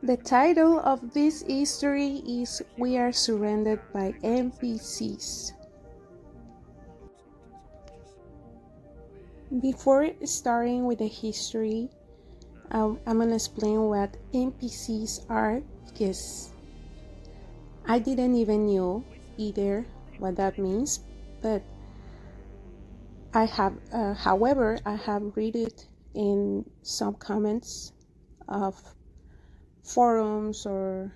The title of this history is We Are Surrounded by NPCs. Before starting with the history, I'm gonna explain what NPCs are because I didn't even know either what that means, but I have read it in some comments of forums or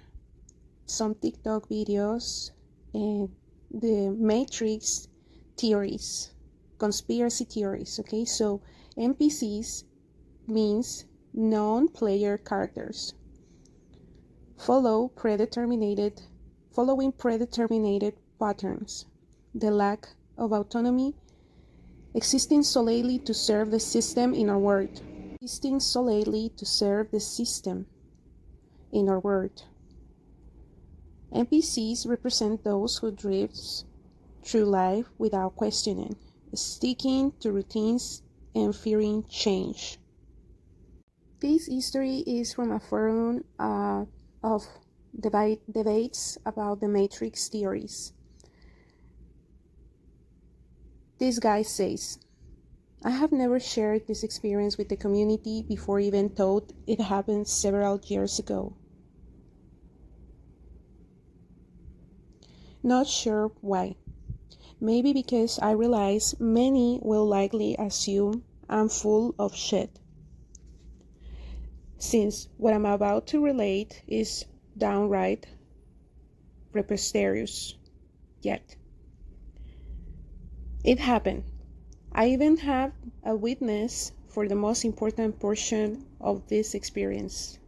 some TikTok videos and the Matrix theories, conspiracy theories. Okay, so NPCs means non-player characters following predetermined patterns, the lack of autonomy, existing solely to serve the system in our world, existing solely to serve the system in our world. NPCs represent those who drift through life without questioning, sticking to routines and fearing change. This history is from a forum of debates about the Matrix theories. This guy says, I have never shared this experience with the community before, even though it happened several years ago. Not sure why. Maybe because I realize many will likely assume I'm full of shit, since what I'm about to relate is downright preposterous. Yet, it happened. I even have a witness for the most important portion of this experience.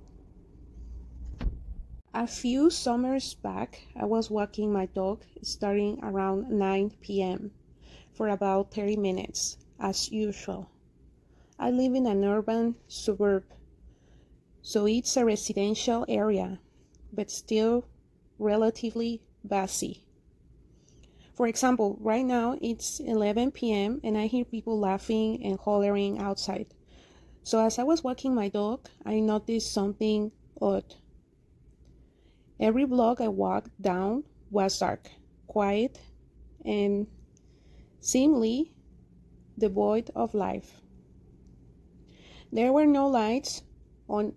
A few summers back, I was walking my dog starting around 9 p.m. for about 30 minutes, as usual. I live in an urban suburb, so it's a residential area, but still relatively busy. For example, right now it's 11 p.m. and I hear people laughing and hollering outside. So as I was walking my dog, I noticed something odd. Every block I walked down was dark, quiet, and seemingly devoid of life. There were no lights on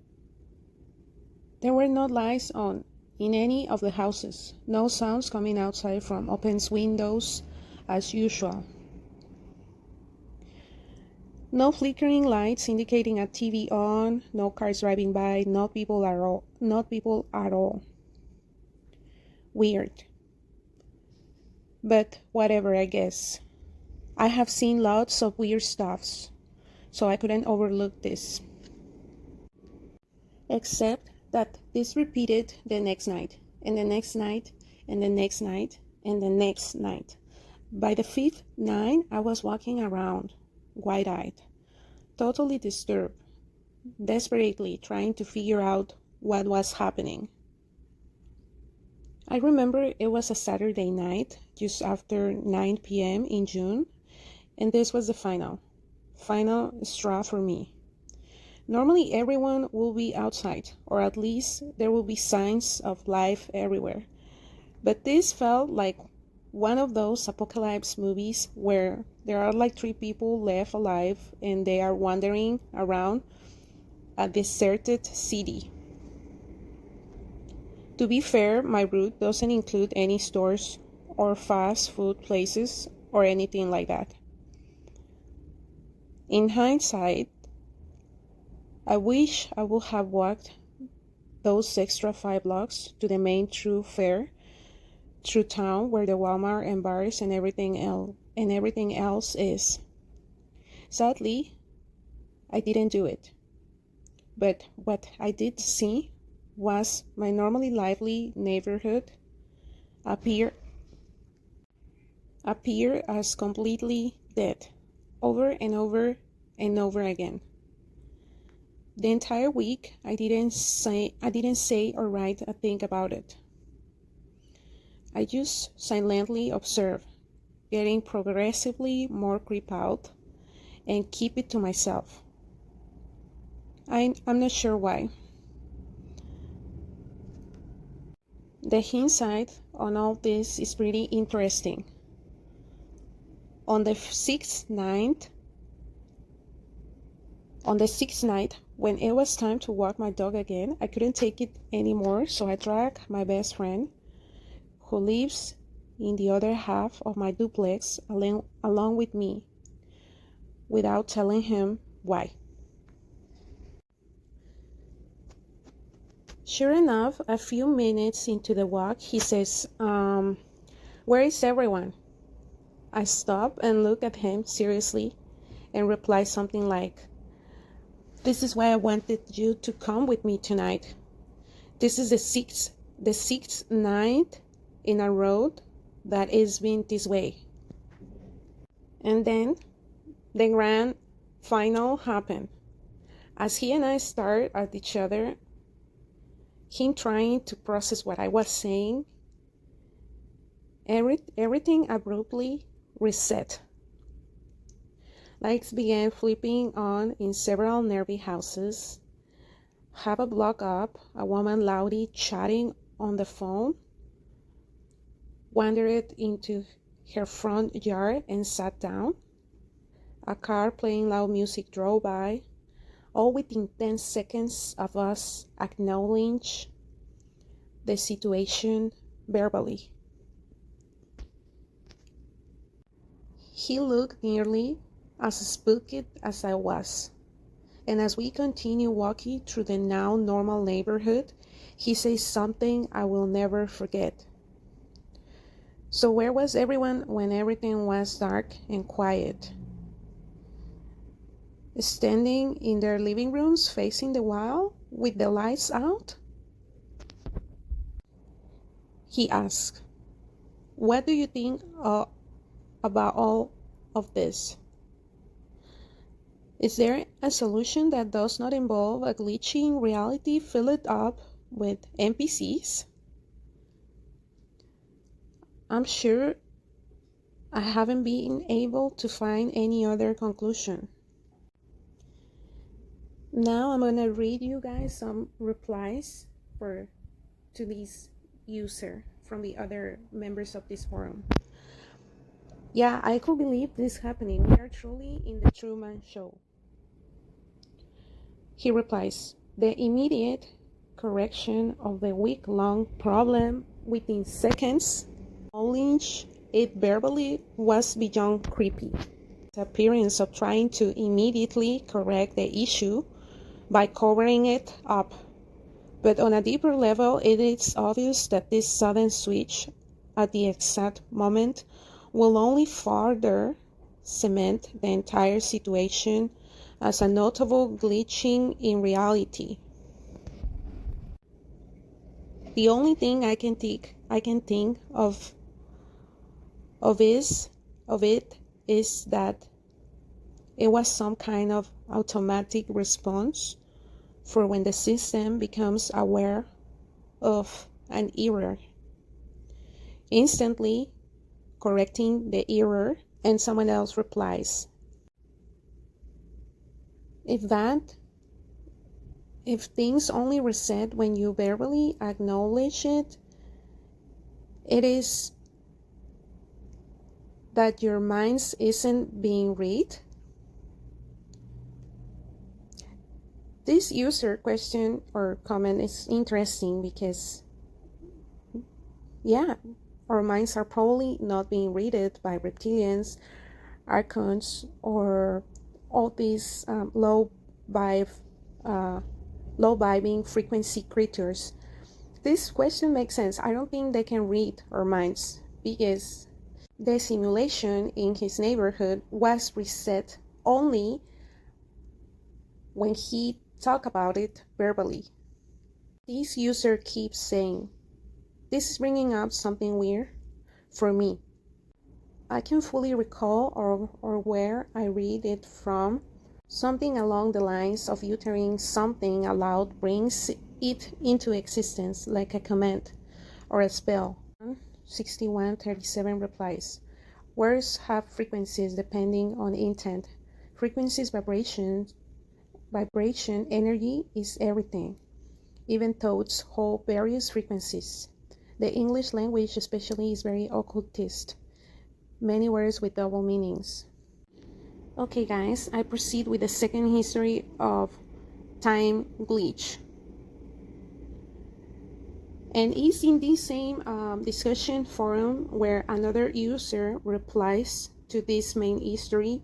in any of the houses. No sounds coming outside from open windows as usual. No flickering lights indicating a TV on, no cars driving by, no people at all. Weird. But whatever, I guess. I have seen lots of weird stuffs, so I couldn't overlook this. Except that this repeated the next night, and the next night, and the next night, and the next night. By the fifth night, I was walking around, wide-eyed, totally disturbed, desperately trying to figure out what was happening. I remember it was a Saturday night, just after 9 p.m. in June, and this was the final straw for me. Normally everyone will be outside, or at least there will be signs of life everywhere. But this felt like one of those apocalypse movies where there are like 3 people left alive and they are wandering around a deserted city. To be fair, my route doesn't include any stores or fast food places or anything like that. In hindsight, I wish I would have walked those extra 5 blocks to the main thoroughfare through town where the Walmart and bars and everything else is. Sadly, I didn't do it. But what I did see was my normally lively neighborhood appear as completely dead over and over and over again. The entire week I didn't say or write a thing about it. I just silently observed, getting progressively more creeped out, and keep it to myself. I'm not sure why. The hindsight on all this is pretty interesting. On the sixth night, when it was time to walk my dog again, I couldn't take it anymore, so I dragged my best friend, who lives in the other half of my duplex, along with me, without telling him why. Sure enough, a few minutes into the walk, he says, where is everyone? I stop and look at him seriously and reply something like, this is why I wanted you to come with me tonight. This is the sixth night in a row that it's been this way. And then the grand final happened. As he and I stared at each other, him trying to process what I was saying, everything abruptly reset. Lights began flipping on in several nearby houses. Half a block up, a woman loudly chatting on the phone wandered into her front yard and sat down. A car playing loud music drove by, all within 10 seconds of us acknowledging the situation verbally. He looked nearly as spooked as I was, and as we continue walking through the now normal neighborhood, he says something I will never forget. So where was everyone when everything was dark and quiet? Standing in their living rooms facing the wall with the lights out? He asked, what do you think about all of this? Is there a solution that does not involve a glitching reality filled up with NPCs? I'm sure I haven't been able to find any other conclusion. Now I'm gonna read you guys some replies to this user from the other members of this forum. Yeah, I could believe this happening. We are truly in the Truman Show. He replies, the immediate correction of the week-long problem within seconds, acknowledge it verbally, was beyond creepy. The appearance of trying to immediately correct the issue by covering it up. But on a deeper level, it is obvious that this sudden switch at the exact moment will only further cement the entire situation as a notable glitching in reality. The only thing I can think of it is that it was some kind of automatic response for when the system becomes aware of an error, instantly correcting the error, and someone else replies, if things only reset when you verbally acknowledge it, it is that your mind isn't being read. This user question or comment is interesting because, yeah, our minds are probably not being read by reptilians, archons, or all these low vibing frequency creatures. This question makes sense. I don't think they can read our minds because the simulation in his neighborhood was reset only when he talked about it verbally. This user keeps saying, this is bringing up something weird for me. I can fully recall or where I read it from, something along the lines of uttering something aloud brings it into existence like a command or a spell. 6137 replies, words have frequencies depending on intent. Frequencies, vibration energy is everything. Even thoughts hold various frequencies. The English language especially is very occultist. Many words with double meanings. Okay guys, I proceed with the second history of time glitch. And it's in this same discussion forum where another user replies to this main history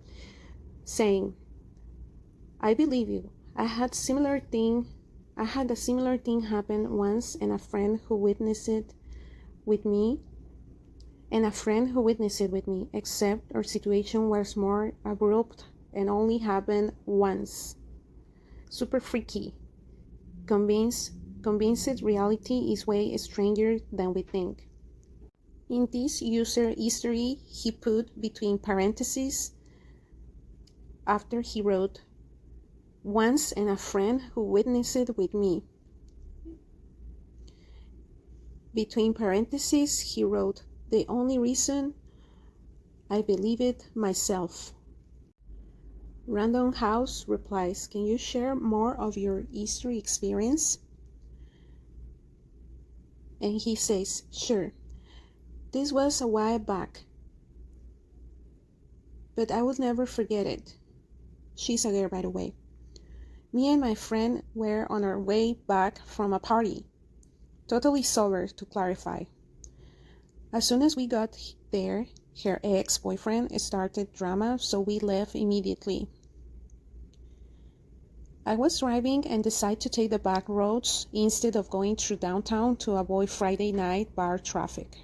saying, I believe you. I had a similar thing happen once, and a friend who witnessed it with me, except our situation was more abrupt and only happened once. Super freaky. Convinced reality is way stranger than we think. In this user history, he put between parentheses after he wrote, once and a friend who witnessed it with me. Between parentheses, he wrote, the only reason I believe it myself. Random House replies, can you share more of your history experience? And he says, sure. This was a while back, but I will never forget it. She's a girl, by the way. Me and my friend were on our way back from a party. Totally sober, to clarify. As soon as we got there, her ex-boyfriend started drama, so we left immediately. I was driving and decided to take the back roads instead of going through downtown to avoid Friday night bar traffic.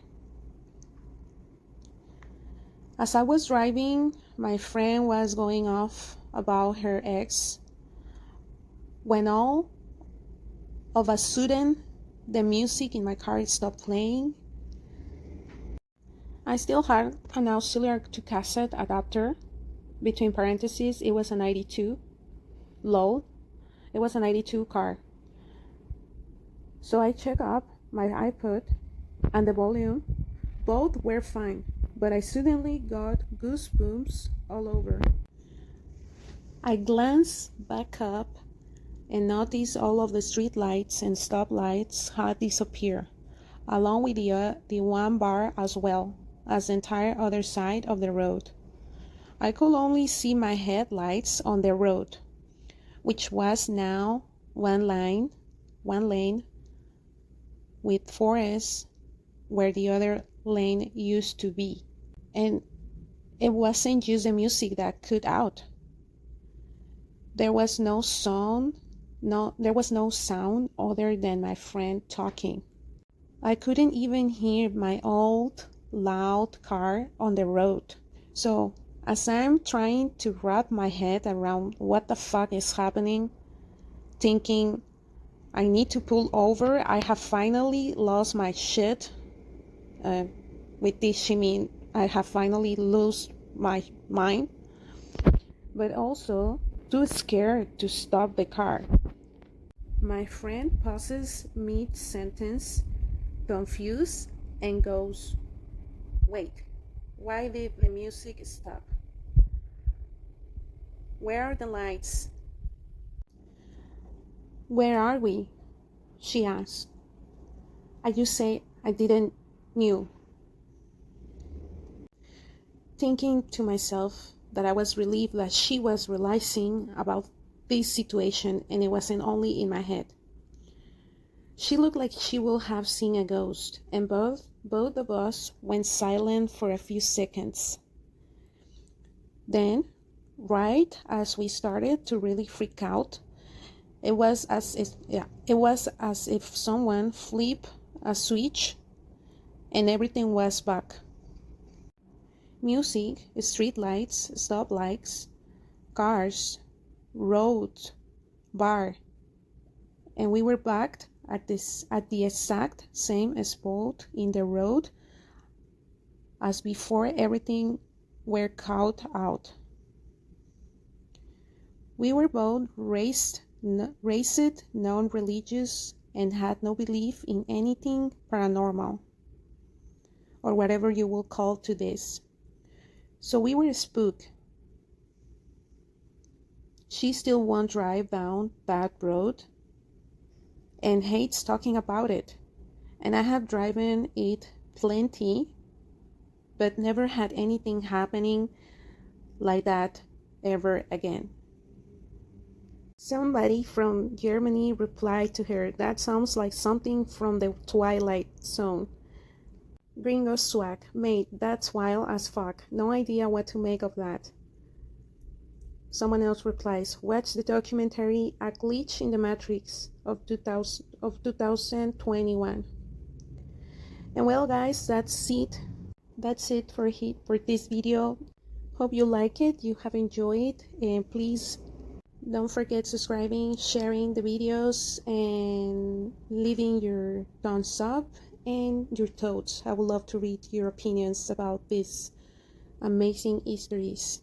As I was driving, my friend was going off about her ex when all of a sudden the music in my car stopped playing. I still had an auxiliary to cassette adapter. Between parentheses, it was a 92 low. It was a 92 car. So I checked up my iPod and the volume. Both were fine, but I suddenly got goosebumps all over. I glanced back up and noticed all of the street lights and stoplights had disappeared, along with the one bar as well as the entire other side of the road. I could only see my headlights on the road, which was now one lane with forests where the other lane used to be. And it wasn't just the music that cut out. There was no sound other than my friend talking. I couldn't even hear my old loud car on the road. So as I'm trying to wrap my head around what the fuck is happening, thinking I need to pull over, I have finally lost my shit. With this she mean I have finally lost my mind, but also too scared to stop the car. My friend pauses mid-sentence, confused, and goes, wait, why did the music stop? Where are the lights? Where are we? She asked. I just say I didn't knew. Thinking to myself that I was relieved that she was realizing about this situation and it wasn't only in my head. She looked like she would have seen a ghost, and both of us went silent for a few seconds. Then, right as we started to really freak out, it was as if someone flipped a switch and everything was back. Music, street lights, stoplights, cars, road, bar, and we were back at the exact same spot in the road as before everything were caught out. We were both raised, non-religious, and had no belief in anything paranormal, or whatever you will call to this. So we were spooked. She still won't drive down that road and hates talking about it. and I have driven it plenty, but never had anything happening like that ever again. Somebody from Germany replied to her, "That sounds like something from the Twilight Zone." Gringo swag, mate, that's wild as fuck. No idea what to make of that. Someone else replies, "Watch the documentary A Glitch in the Matrix of 2021. And well, guys, that's it. That's it for this video. Hope you like it, you have enjoyed, and please don't forget subscribing, sharing the videos, and leaving your thumbs up and your thoughts. I would love to read your opinions about these amazing histories.